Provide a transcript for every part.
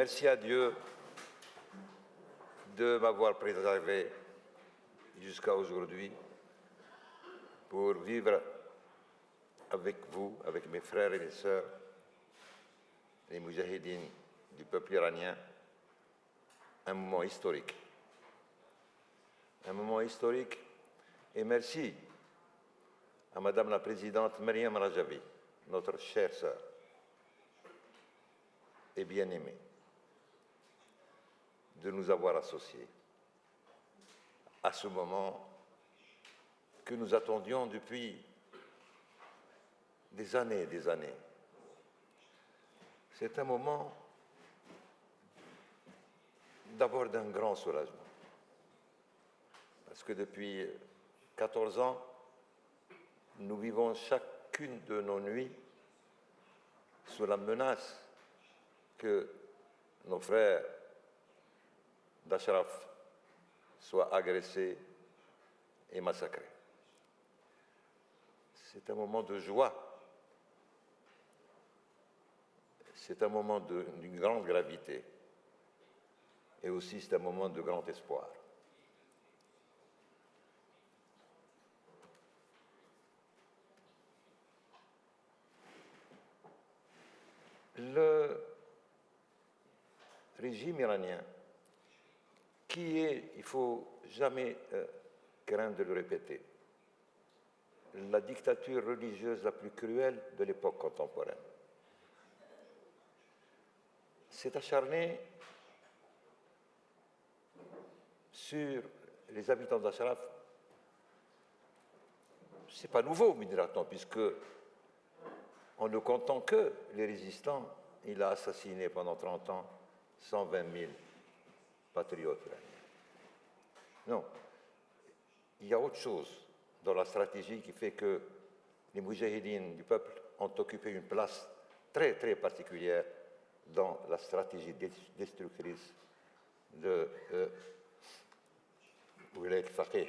merci à Dieu de m'avoir préservé jusqu'à aujourd'hui pour vivre avec vous, avec mes frères et mes sœurs, les moudjahidines du peuple iranien, un moment historique. Un moment historique, et merci à Madame la Présidente Mariam Rajavi, notre chère sœur et bien-aimée, de nous avoir associés à ce moment que nous attendions depuis des années et des années. C'est un moment d'abord d'un grand soulagement, parce que depuis 14 ans, nous vivons chacune de nos nuits sous la menace que nos frères d'Ashraf soient agressés et massacrés. C'est un moment de joie, c'est un moment d'une grande gravité, et aussi c'est un moment de grand espoir. Le régime iranien, qui est, il ne faut jamais craindre de le répéter, la dictature religieuse la plus cruelle de l'époque contemporaine, s'est acharné sur les habitants d'Ashraf. Ce n'est pas nouveau, me dira-t-on, puisque en ne comptant que les résistants, il a assassiné pendant 30 ans 120 000 patriotes iraniens. Non, il y a autre chose dans la stratégie qui fait que les moudjahidines du peuple ont occupé une place très, très particulière dans la stratégie destructrice de Wilayat al-Faqih,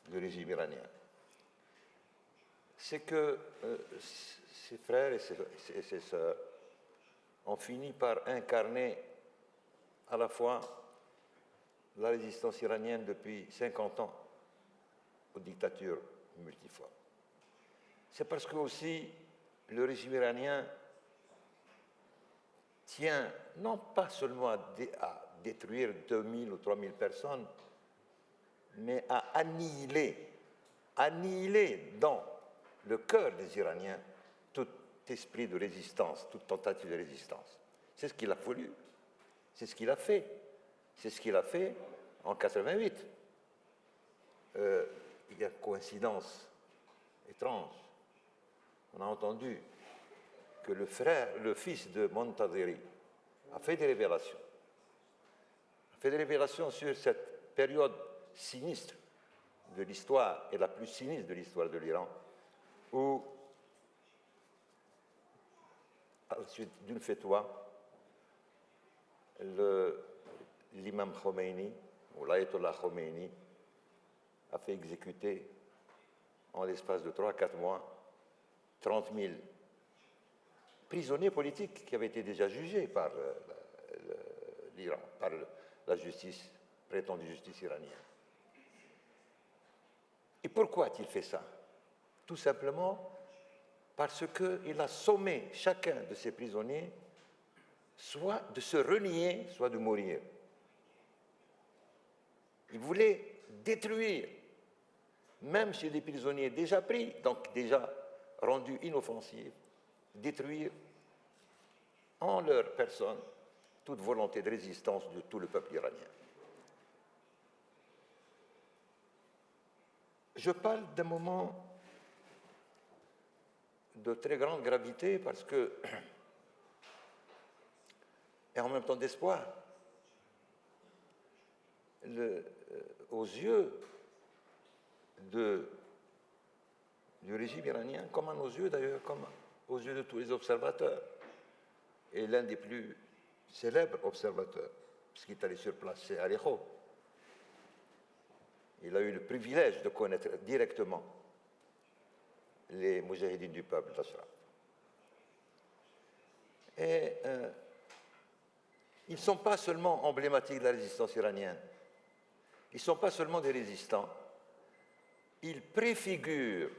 du régime iranien. C'est que ses frères et ses sœurs ont fini par incarner à la fois la résistance iranienne depuis 50 ans aux dictatures multiformes. C'est parce que aussi le régime iranien tient non pas seulement à détruire 2000 ou 3000 personnes, mais à annihiler dans le cœur des Iraniens tout esprit de résistance, toute tentative de résistance. C'est ce qu'il a voulu, c'est ce qu'il a fait. C'est ce qu'il a fait en 88. Il y a une coïncidence étrange. On a entendu que le fils de Montazeri a fait des révélations. A fait des révélations sur cette période sinistre de l'histoire, et la plus sinistre de l'histoire de l'Iran, où, à la suite d'une fatwa, l'imam Khomeini, ou l'ayatollah Khomeini, a fait exécuter en l'espace de 3-4 mois 30 000 prisonniers politiques qui avaient été déjà jugés par l'Iran, par la justice, prétendue justice iranienne. Et pourquoi a-t-il fait ça? Tout simplement parce qu'il a sommé chacun de ces prisonniers soit de se renier, soit de mourir. Il voulait détruire, même chez des prisonniers déjà pris, donc déjà rendus inoffensifs, détruire en leur personne toute volonté de résistance de tout le peuple iranien. Je parle d'un moment de très grande gravité parce que, et en même temps d'espoir, aux yeux du régime iranien, comme à nos yeux d'ailleurs, comme aux yeux de tous les observateurs, et l'un des plus célèbres observateurs, puisqu'il est allé sur place, c'est Alejo. Il a eu le privilège de connaître directement les moudjahidines du peuple d'Ashraf. Et ils ne sont pas seulement emblématiques de la résistance iranienne, ils ne sont pas seulement des résistants, ils préfigurent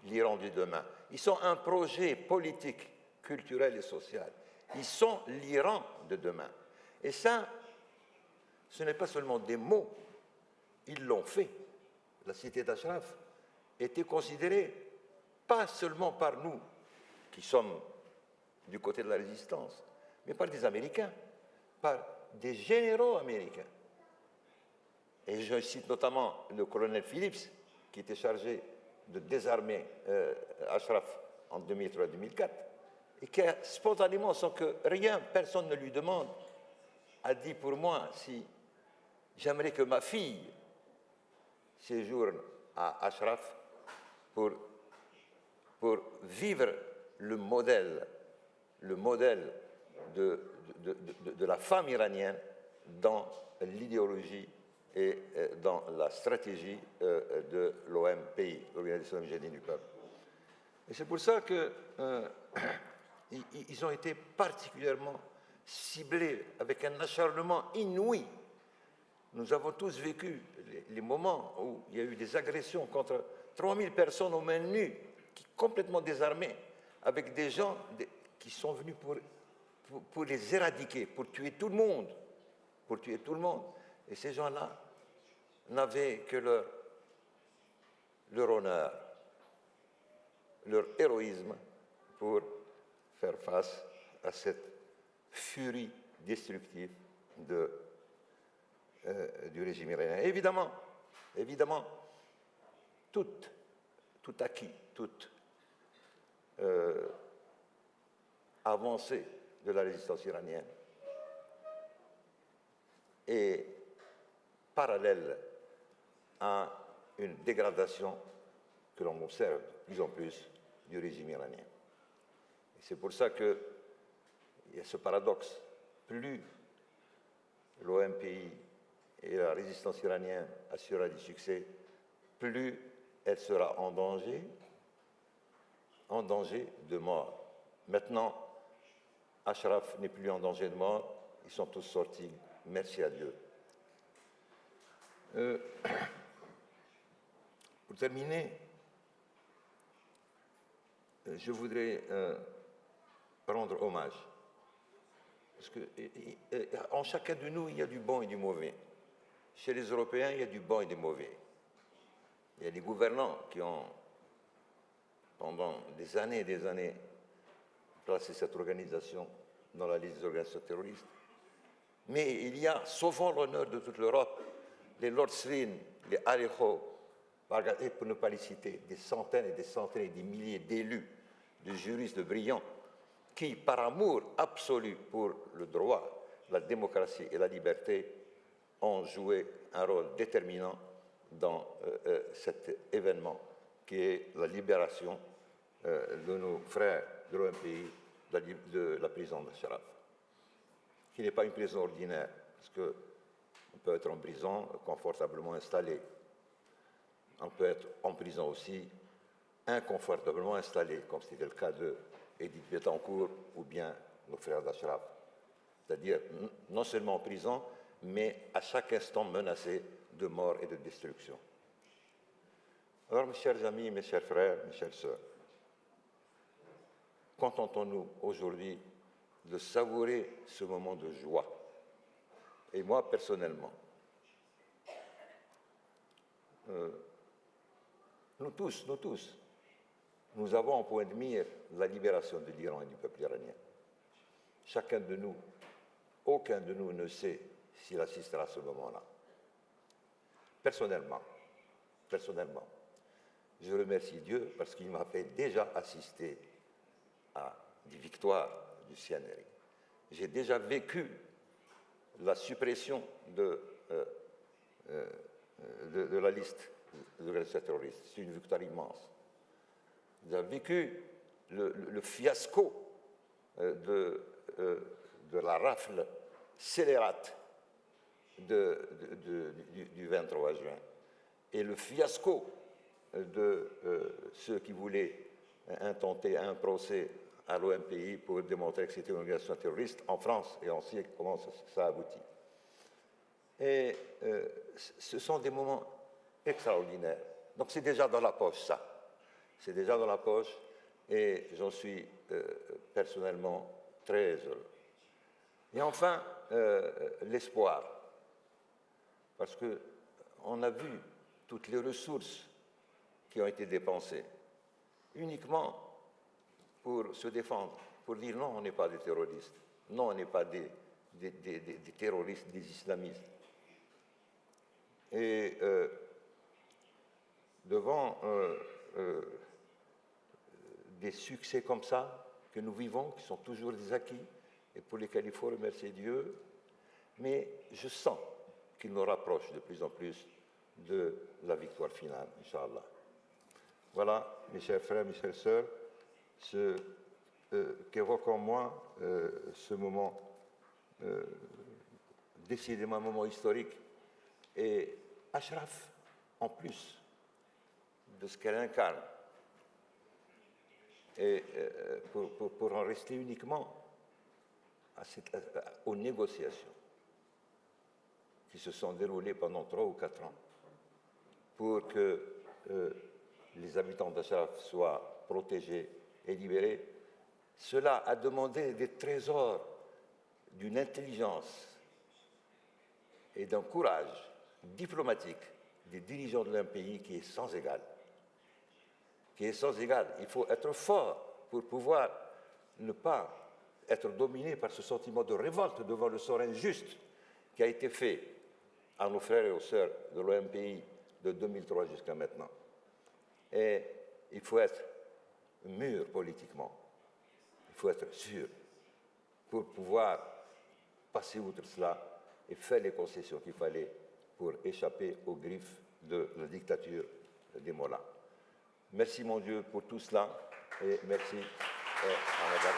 l'Iran du demain. Ils sont un projet politique, culturel et social. Ils sont l'Iran de demain. Et ça, ce n'est pas seulement des mots, ils l'ont fait. La cité d'Ashraf était considérée pas seulement par nous, qui sommes du côté de la résistance, mais par des Américains, par des généraux américains. Et je cite notamment le colonel Phillips, qui était chargé de désarmer Ashraf en 2003-2004, et qui a spontanément, sans que rien, personne ne lui demande, a dit pour moi, si j'aimerais que ma fille séjourne à Ashraf pour vivre le modèle de la femme iranienne dans l'idéologie et dans la stratégie de l'OMPI, l'Organisation homogène du peuple. Et c'est pour ça qu'ils ont été particulièrement ciblés avec un acharnement inouï. Nous avons tous vécu les moments où il y a eu des agressions contre 3000 personnes aux mains nues, complètement désarmées, avec des gens qui sont venus pour les éradiquer, pour tuer tout le monde, Et ces gens-là n'avaient que leur honneur, leur héroïsme pour faire face à cette furie destructive du régime iranien. Évidemment, tout acquis, toute avancée de la résistance iranienne est parallèle à une dégradation que l'on observe de plus en plus du régime iranien. Et c'est pour ça qu'il y a ce paradoxe. Plus l'OMPI et la résistance iranienne assurera du succès, plus elle sera en danger de mort. Maintenant, Ashraf n'est plus en danger de mort, ils sont tous sortis, merci à Dieu. Pour terminer, je voudrais rendre hommage, parce qu'en chacun de nous, il y a du bon et du mauvais. Chez les Européens, il y a du bon et du mauvais. Il y a des gouvernants qui ont, pendant des années, placé cette organisation dans la liste des organisations terroristes. Mais il y a, sauvant l'honneur de toute l'Europe, les Lord Sveen, les Alejo, et pour ne pas les citer, des centaines et des milliers d'élus, de juristes brillants, qui, par amour absolu pour le droit, la démocratie et la liberté, ont joué un rôle déterminant dans cet événement qui est la libération de nos frères de l'OMPI de la prison d'Ashraf, qui n'est pas une prison ordinaire, parce qu'on peut être en prison confortablement installé. On peut être en prison aussi inconfortablement installé, comme c'était le cas d'Edith Bettencourt ou bien nos frères d'Ashraf. C'est-à-dire non seulement en prison, mais à chaque instant menacé de mort et de destruction. Alors, mes chers amis, mes chers frères, mes chères sœurs, contentons-nous aujourd'hui de savourer ce moment de joie. Et moi, personnellement, nous tous, nous avons en point de mire la libération de l'Iran et du peuple iranien. Chacun de nous, aucun de nous ne sait s'il assistera à ce moment-là. Personnellement, je remercie Dieu parce qu'il m'a fait déjà assister à des victoires du CNRI. J'ai déjà vécu la suppression de la liste des organisations terroristes. C'est une victoire immense. J'ai vécu le fiasco de la rafle scélérate du 23 juin et le fiasco de ceux qui voulaient intenter un procès à l'OMPI pour démontrer que c'était une organisation terroriste en France, et on sait comment ça aboutit. Et ce sont des moments extraordinaires. Donc c'est déjà dans la poche, ça. C'est déjà dans la poche, et j'en suis personnellement très heureux. Et enfin, l'espoir. Parce qu'on a vu toutes les ressources qui ont été dépensées uniquement pour se défendre, pour dire non, on n'est pas des terroristes, non, on n'est pas des terroristes, des islamistes. Et devant des succès comme ça que nous vivons, qui sont toujours des acquis et pour lesquels il faut remercier Dieu, mais je sens qu'il nous rapproche de plus en plus de la victoire finale, Inch'Allah. Voilà, mes chers frères, mes chères sœurs, qu'évoque en moi ce moment, décidément un moment historique. Et Ashraf, en plus de ce qu'elle incarne, et pour en rester uniquement aux négociations qui se sont déroulées pendant 3 ou 4 ans pour que les habitants d'Ashraf soient protégés et libérés, cela a demandé des trésors d'une intelligence et d'un courage diplomatique des dirigeants d'un pays qui est sans égal. Qui est sans égal. Il faut être fort pour pouvoir ne pas être dominé par ce sentiment de révolte devant le sort injuste qui a été fait à nos frères et aux sœurs de l'OMPI de 2003 jusqu'à maintenant. Et il faut être mûr politiquement. Il faut être sûr pour pouvoir passer outre cela et faire les concessions qu'il fallait pour échapper aux griffes de la dictature des mollahs. Merci mon Dieu pour tout cela et merci à Madame.